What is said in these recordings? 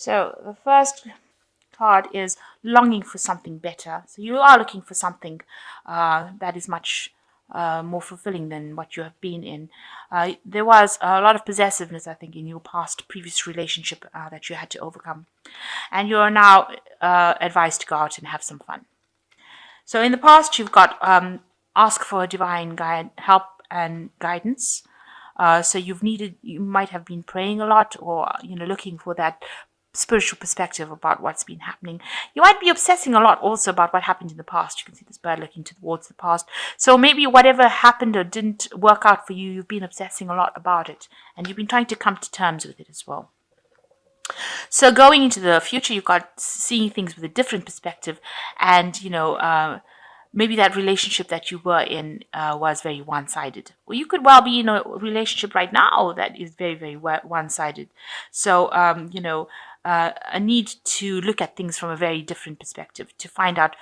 So the first card is longing for something better. So you are looking for something that is much more fulfilling than what you have been in. There was a lot of possessiveness, I think, in your past previous relationship that you had to overcome. And you are now advised to go out and have some fun. So in the past, you've got ask for divine help and guidance. So you might have been praying a lot, or looking for that spiritual perspective about what's been happening. You might be obsessing a lot also about what happened in the past. You can see this bird looking towards the past. So maybe whatever happened or didn't work out for you, you've been obsessing a lot about it, and you've been trying to come to terms with it as well. So going into the future, you've got seeing things with a different perspective, and maybe that relationship that you were in was very one-sided. Well, you could well be in a relationship right now that is very, very one-sided. So a need to look at things from a very different perspective to find out,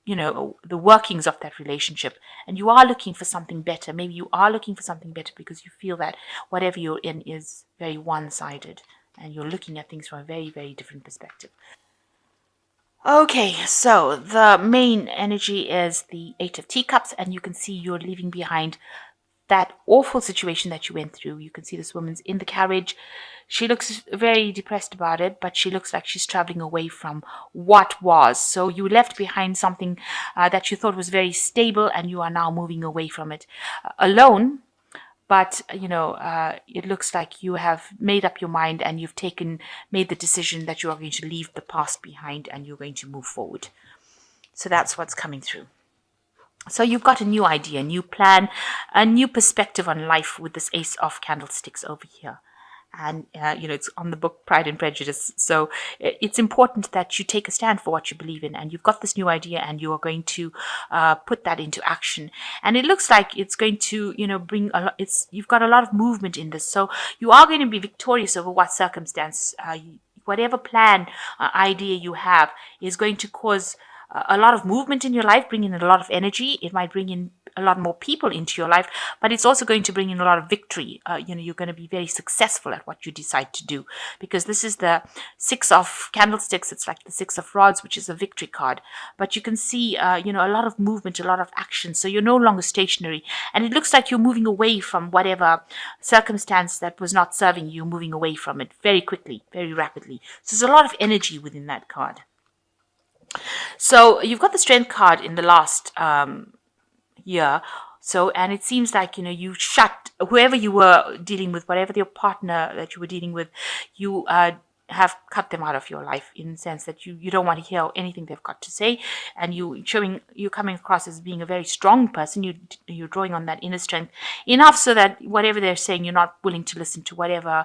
the workings of that relationship. And you are looking for something better. Maybe you are looking for something better because you feel that whatever you're in is very one-sided, and you're looking at things from a very, very different perspective. Okay, so the main energy is the Eight of Teacups, and you can see you're leaving behind that awful situation that you went through. You can see this woman's in the carriage. She looks very depressed about it, but she looks like she's traveling away from what was. So you left behind something that you thought was very stable, and you are now moving away from it alone. But it looks like you have made up your mind, and you've made the decision that you are going to leave the past behind and you're going to move forward. So that's what's coming through. So you've got a new idea, a new plan, a new perspective on life with this Ace of Candlesticks over here. And it's on the book Pride and Prejudice. So it's important that you take a stand for what you believe in, and you've got this new idea, and you are going to put that into action. And it looks like it's going to bring a lot. You've got a lot of movement in this, so you are going to be victorious over what circumstance. Whatever plan, idea you have is going to cause a lot of movement in your life, bring in a lot of energy. It might bring in a lot more people into your life, but it's also going to bring in a lot of victory. You're going to be very successful at what you decide to do, because this is the Six of Candlesticks. It's like the Six of Rods, which is a victory card. But you can see, a lot of movement, a lot of action. So you're no longer stationary, and it looks like you're moving away from whatever circumstance that was not serving you. Moving away from it very quickly, very rapidly. So there's a lot of energy within that card. So you've got the Strength card in the last year. So, and it seems like, you shut whoever you were dealing with, whatever your partner that you were dealing with, you have cut them out of your life, in the sense that you don't want to hear anything they've got to say, and you're coming across as being a very strong person. You're drawing on that inner strength enough so that whatever they're saying, you're not willing to listen to whatever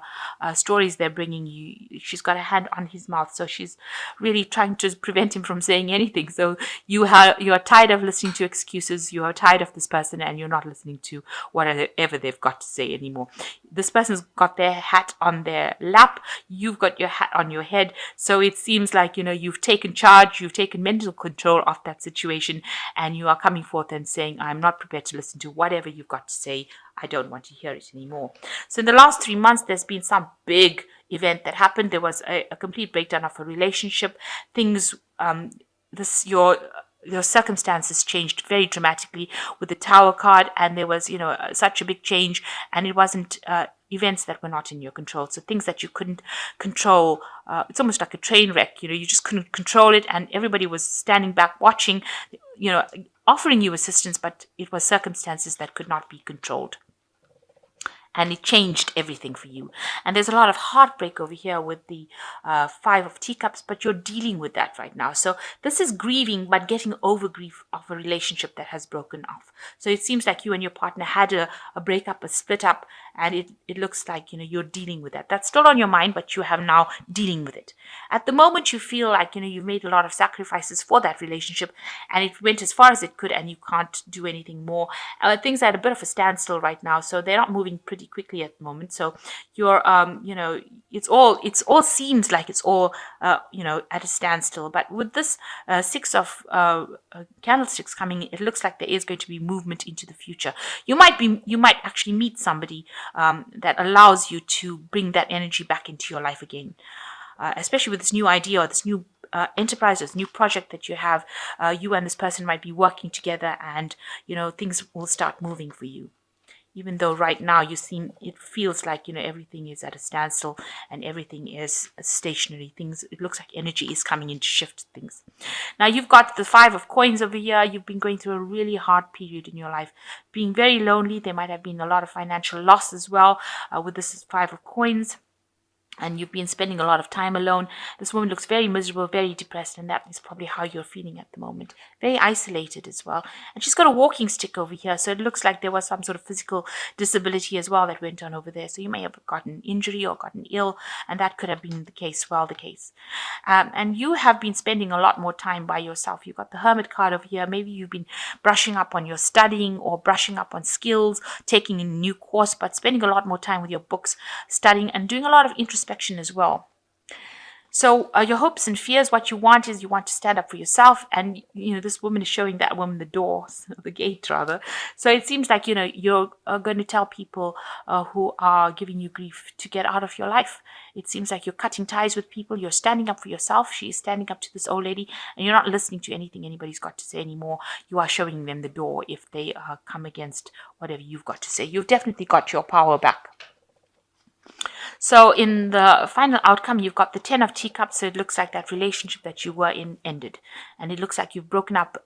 stories they're bringing you. She's got a hand on his mouth, so she's really trying to prevent him from saying anything. So you are tired of listening to excuses. You are tired of this person, and you're not listening to whatever they've got to say anymore. This person's got their hat on their lap. You've got your hat on your head. So it seems like, you've taken charge, you've taken mental control of that situation, and you are coming forth and saying, I'm not prepared to listen to whatever you've got to say. I don't want to hear it anymore. So in the last 3 months, there's been some big event that happened. There was a complete breakdown of a relationship. Things, your circumstances changed very dramatically with the Tower card, and there was, such a big change, and it wasn't events that were not in your control. So things that you couldn't control, it's almost like a train wreck. You just couldn't control it, and everybody was standing back watching, offering you assistance, but it was circumstances that could not be controlled. And it changed everything for you. And there's a lot of heartbreak over here with the Five of Teacups, but you're dealing with that right now. So this is grieving, but getting over grief of a relationship that has broken off. So it seems like you and your partner had a breakup, a split up, and it looks like, you're dealing with that. That's still on your mind, but you have now dealing with it. At the moment, you feel like, you've made a lot of sacrifices for that relationship, and it went as far as it could, and you can't do anything more. Things are at a bit of a standstill right now, so they're not moving pretty quickly at the moment. So you're it's all seems like it's all at a standstill. But with this Six of Candlesticks coming, it looks like there is going to be movement into the future. You might actually meet somebody that allows you to bring that energy back into your life again. especially with this new idea or this new enterprise, this new project that you have. You and this person might be working together, and things will start moving for you. Even though right now it feels like everything is at a standstill and everything is stationary. It looks like energy is coming in to shift things. Now you've got the 5 of Coins over here. You've been going through a really hard period in your life, being very lonely. There might have been a lot of financial loss as well with this 5 of Coins, and you've been spending a lot of time alone. This woman looks very miserable, very depressed, and that is probably how you're feeling at the moment. Very isolated as well. And she's got a walking stick over here, so it looks like there was some sort of physical disability as well that went on over there. So you may have gotten injury or gotten ill, and that could have been the case. And you have been spending a lot more time by yourself. You've got the Hermit card over here. Maybe you've been brushing up on your studying or brushing up on skills, taking a new course, but spending a lot more time with your books, studying, and doing a lot of introspection as well. So your hopes and fears, what you want is you want to stand up for yourself. And, this woman is showing that woman the door, the gate rather. So it seems like, you're going to tell people who are giving you grief to get out of your life. It seems like you're cutting ties with people. You're standing up for yourself. She is standing up to this old lady, and you're not listening to anything anybody's got to say anymore. You are showing them the door if they come against whatever you've got to say. You've definitely got your power back. So in the final outcome, you've got the 10 of Teacups. So it looks like that relationship that you were in ended. And it looks like you've broken up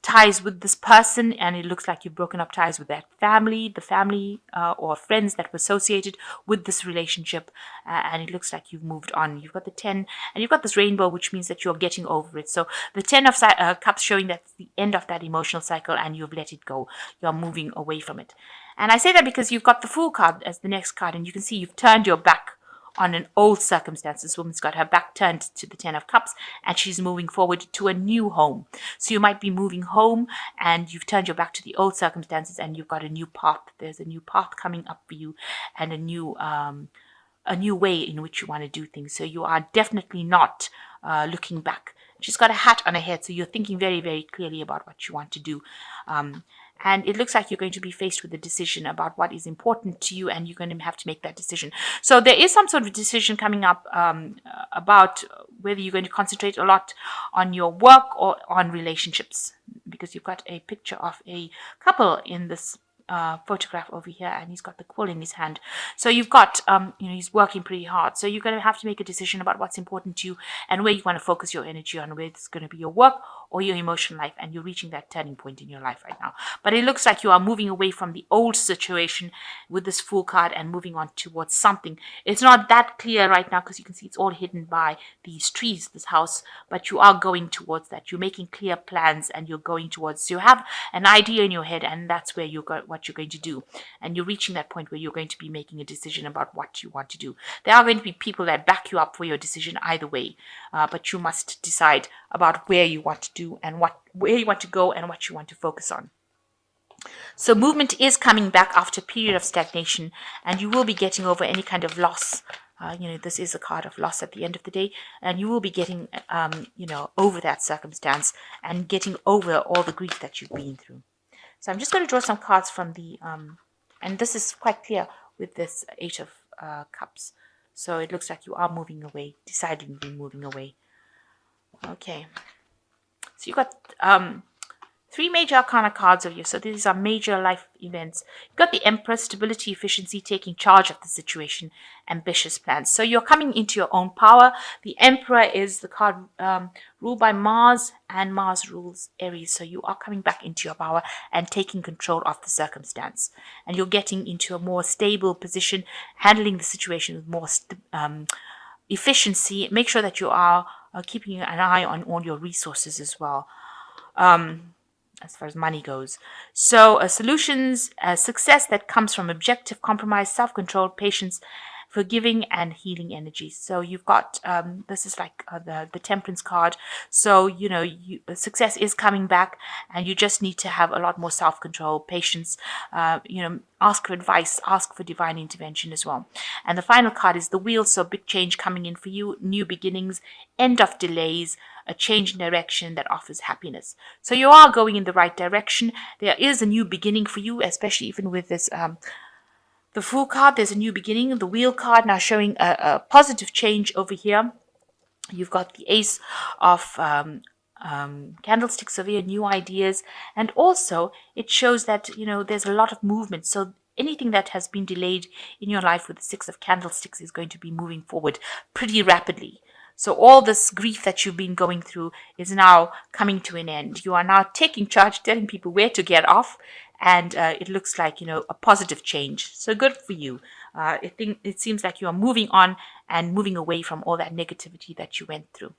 ties with this person. And it looks like you've broken up ties with that family, the family or friends that were associated with this relationship. And it looks like you've moved on. You've got the 10 and you've got this rainbow, which means that you're getting over it. So the 10 of Cups showing that's the end of that emotional cycle and you've let it go. You're moving away from it. And I say that because you've got the Fool card as the next card, and you can see you've turned your back on an old circumstance. This woman's got her back turned to the 10 of Cups, and she's moving forward to a new home. So you might be moving home, and you've turned your back to the old circumstances, and you've got a new path. There's a new path coming up for you, and a new way in which you want to do things. So you are definitely not looking back. She's got a hat on her head, so you're thinking very, very clearly about what you want to do. And it looks like you're going to be faced with a decision about what is important to you, and you're going to have to make that decision. So there is some sort of decision coming up about whether you're going to concentrate a lot on your work or on relationships, because you've got a picture of a couple in this photograph over here, and he's got the quill in his hand. So you've got, he's working pretty hard. So you're going to have to make a decision about what's important to you and where you want to focus your energy on, whether it's going to be your work or your emotional life, and you're reaching that turning point in your life right now. But it looks like you are moving away from the old situation with this Fool card and moving on towards something. It's not that clear right now because you can see it's all hidden by these trees, this house, but you are going towards that. You're making clear plans and you're going towards, so you have an idea in your head, and that's where you got what you're going to do. And you're reaching that point where you're going to be making a decision about what you want to do. There are going to be people that back you up for your decision either way, but you must decide about where you want to do and where you want to go and what you want to focus on. So movement is coming back after a period of stagnation, and you will be getting over any kind of loss. This is a card of loss at the end of the day, and you will be getting, over that circumstance and getting over all the grief that you've been through. So I'm just going to draw some cards from the, and this is quite clear with this 8 of Cups. So it looks like you are moving away, decidedly moving away. Okay. So you've got 3 major arcana cards of you. So these are major life events. You've got the Empress, stability, efficiency, taking charge of the situation, ambitious plans. So you're coming into your own power. The Emperor is the card ruled by Mars, and Mars rules Aries. So you are coming back into your power and taking control of the circumstance. And you're getting into a more stable position, handling the situation with more efficiency. Make sure that you are keeping an eye on all your resources as well. As far as money goes. So solutions, success that comes from objective, compromise, self-control, patience, forgiving, and healing energy. So you've got, this is like the Temperance card. So, success is coming back, and you just need to have a lot more self-control, patience, ask for advice, ask for divine intervention as well. And the final card is the Wheel. So big change coming in for you, new beginnings, end of delays, a change in direction that offers happiness. So you are going in the right direction. There is a new beginning for you, especially even with this The Fool card, there's a new beginning. The Wheel card now showing a positive change over here. You've got the Ace of candlesticks over here, new ideas, and also it shows that there's a lot of movement. So anything that has been delayed in your life with the Six of Candlesticks is going to be moving forward pretty rapidly. So all this grief that you've been going through is now coming to an end. You are now taking charge, telling people where to get off, and it looks like a positive change. So good for you. I think it seems like you are moving on and moving away from all that negativity that you went through.